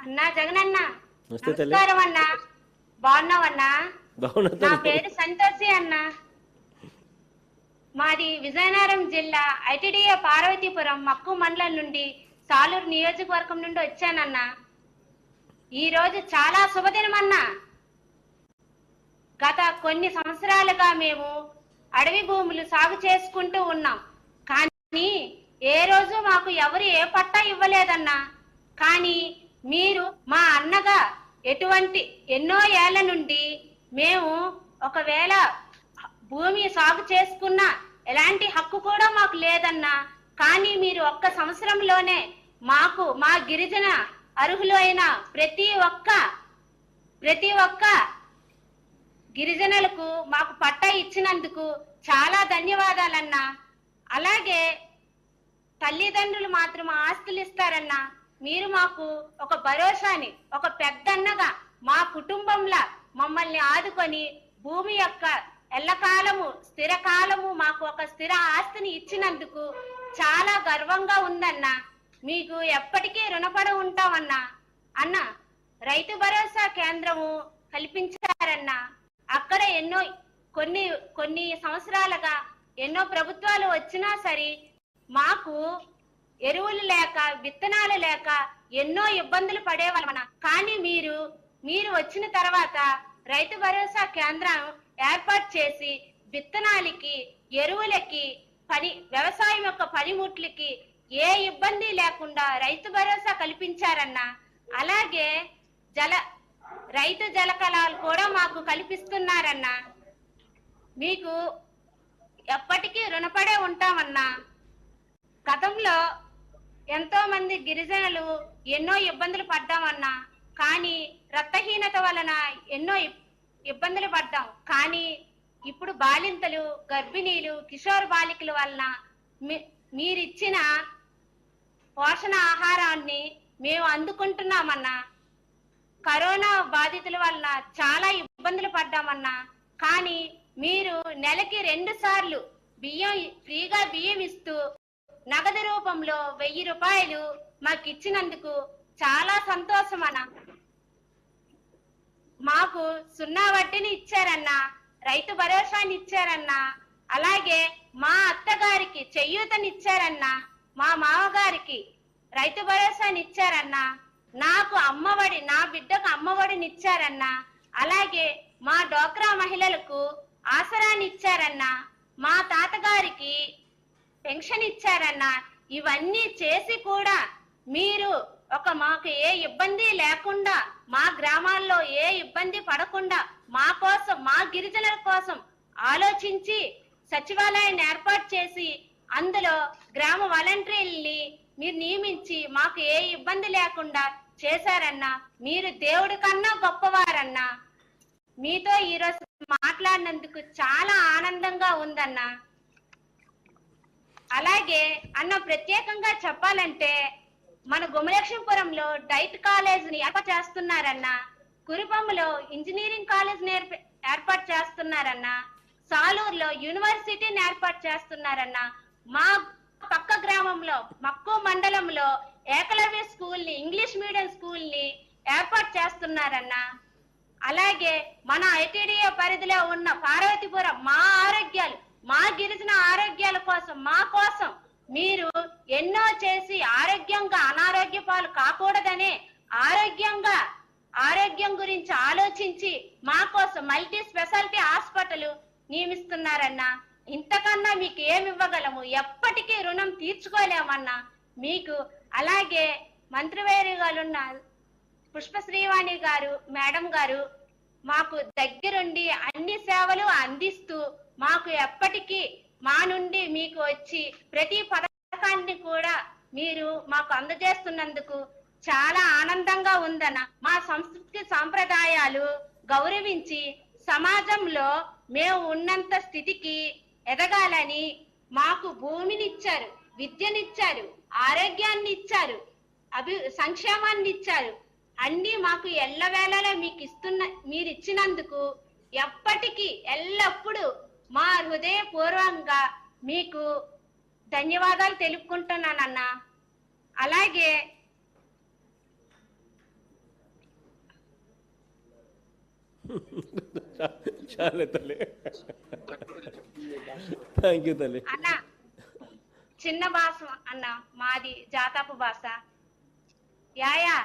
అన్నా జగనన్న నమస్కారం అన్నా. బాగున్నావన్నా? నా పేరు సంతోషి అన్నా. మాది విజయనగరం జిల్లా ఐటీడీఏ పార్వతీపురం మక్కు మండలం నుండి సాలూరు నియోజకవర్గం నుండి వచ్చానన్నా. ఈ రోజు చాలా శుభదినం అన్నా. గత కొన్ని సంవత్సరాలుగా మేము అడవి భూములు సాగు చేసుకుంటూ ఉన్నాం. కానీ ఏ రోజు మాకు ఎవరు ఏ పట్టా ఇవ్వలేదన్నా. కానీ మీరు మా అన్నగా ఎన్నో ఏళ్ల నుండి మేము ఒకవేళ భూమి సాగు చేసుకున్న ఎలాంటి హక్కు కూడా మాకు లేదన్నా. కానీ మీరు ఒక్క సంవత్సరంలోనే మాకు మా గిరిజన అర్హులు అయిన ప్రతి ఒక్క గిరిజనులకు మాకు పట్టా ఇచ్చినందుకు చాలా ధన్యవాదాలన్నా. అలాగే తల్లిదండ్రులు మాత్రం ఆస్తులు ఇస్తారన్నా. మీరు మాకు ఒక భరోసాని, ఒక పెద్దన్నగా మా కుటుంబంలా మమ్మల్ని ఆదుకొని భూమి యొక్క ఎల్లకాలము స్థిరకాలము మాకు ఒక స్థిర ఆస్తిని ఇచ్చినందుకు చాలా గర్వంగా ఉందన్నా. మీకు ఎప్పటికీ రుణపడి ఉంటామన్నా. అన్న, రైతు భరోసా కేంద్రము కల్పించారన్నా. అక్కడ కొన్ని సంవత్సరాలుగా ఎన్నో ప్రభుత్వాలు వచ్చినా సరే మాకు ఎరువులు లేక విత్తనాలు లేక ఎన్నో ఇబ్బందులు పడేవాళ్ళమన్నా. కానీ మీరు వచ్చిన తర్వాత రైతు భరోసా కేంద్రం ఏర్పాటు చేసి విత్తనాలకి, ఎరువులకి, వ్యవసాయం యొక్క పనిముట్లకి ఏ ఇబ్బంది లేకుండా రైతు భరోసా కల్పించారన్నా. అలాగే రైతు జలకళాలు కూడా మాకు కల్పిస్తున్నారన్నా. మీకు ఎప్పటికీ రుణపడే ఉంటామన్నా. గతంలో ఎంతో మంది గిరిజనులు ఎన్నో ఇబ్బందులు పడ్డామన్నా. కానీ రక్తహీనత వలన ఎన్నో ఇబ్బందులు పడ్డాం. కానీ ఇప్పుడు బాలింతలు, గర్భిణీలు, కిషోర్ బాలికల వలన మీరిచ్చిన పోషణ ఆహారాన్ని మేము అందుకుంటున్నామన్నా. కరోనా బాధితుల వలన చాలా ఇబ్బందులు పడ్డామన్నా. కానీ మీరు నెలకి 2 సార్లు ఫ్రీగా బియ్యం ఇస్తూ నగదు రూపంలో 1000 రూపాయలు మాకు ఇచ్చినందుకు చాలా సంతోషం అన్నా. మాకు 0 వడ్డీని ఇచ్చారన్నా, రైతు భరోసాని ఇచ్చారన్నా. అలాగే మా అత్తగారికి చేయూతనిచ్చారన్నా, మా మామగారికి రైతు భరోసాని ఇచ్చారన్నా. నాకు అమ్మఒడి, నా బిడ్డకు అమ్మఒడిని ఇచ్చారన్నా. అలాగే మా డోక్రా మహిళలకు ఆసరాన్ని ఇచ్చారన్నా. మా తాతగారికి పెన్షన్ ఇచ్చారన్నా. ఇవన్నీ చేసి కూడా మీరు మాకు ఏ ఇబ్బంది లేకుండా, మా గ్రామాల్లో ఏ ఇబ్బంది పడకుండా మా కోసం, మా గిరిజనుల కోసం ఆలోచించి సచివాలయాన్ని ఏర్పాటు చేసి అందులో గ్రామ వాలంటీర్లని మీరు నియమించి మాకు ఏ ఇబ్బంది లేకుండా చేశారన్నా. మీరు దేవుడి కన్నా గొప్పవారన్నా. మీతో ఈరోజు మాట్లాడినందుకు చాలా ఆనందంగా ఉందన్నా. అలాగే అన్న, ప్రత్యేకంగా చెప్పాలంటే మన గుమలక్ష్మీపురంలో డైట్ కాలేజీని ఏర్పాటు చేస్తున్నారన్నా. కురుపంలో ఇంజనీరింగ్ కాలేజీని ఏర్పాటు చేస్తున్నారన్నా. సాలూరులో యూనివర్సిటీని ఏర్పాటు చేస్తున్నారన్నా. మా పక్క గ్రామంలో మక్కు మండలంలో ఏకలవ్య స్కూల్ ని, ఇంగ్లీష్ మీడియం స్కూల్ ని ఏర్పాటు చేస్తున్నారన్నా. అలాగే మన ఐటీడీఏ పరిధిలో ఉన్న పార్వతీపురం మా ఆరోగ్యాలు, మా గిరిజన ఆరోగ్యాల కోసం, మా కోసం మీరు ఎన్నో చేసి ఆరోగ్యంగా అనారోగ్య పాలు కాకూడదనే ఆరోగ్యం గురించి ఆలోచించి మా కోసం మల్టీ స్పెషాలిటీ హాస్పిటల్ నియమిస్తున్నారన్నా. ఇంతకన్నా మీకు ఏమి ఇవ్వగలము? ఎప్పటికీ రుణం తీర్చుకోలేమన్నా మీకు. అలాగే మంత్రివర్యులున్న పుష్పశ్రీవాణి గారు, మేడం గారు మాకు దగ్గరుండి అన్ని సేవలు అందిస్తూ మాకు ఎప్పటికీ మా నుండి మీకు వచ్చి ప్రతి పథకాన్ని కూడా మీరు మాకు అందజేస్తున్నందుకు చాలా ఆనందంగా ఉందన్న. మా సంస్కృతి సాంప్రదాయాలు గౌరవించి సమాజంలో మేము ఉన్నంత స్థితికి ఎదగాలని మాకు భూమినిచ్చారు, విద్యనిచ్చారు, ఆరోగ్యాన్ని ఇచ్చారు, సంక్షేమాన్ని ఇచ్చారు. అన్ని మాకు ఎల్లవేళలా మీరు ఇచ్చినందుకు ఎప్పటికీ ఎల్లప్పుడూ మా హృదయపూర్వకంగా మీకు ధన్యవాదాలు తెలుపుకుంటున్నానన్నా. అలాగే చాలే తల్లి. థ్యాంక్ యూ తల్లి. అన్న చిన్న భాష అన్న, మాది జాతాపు భాష. యాయా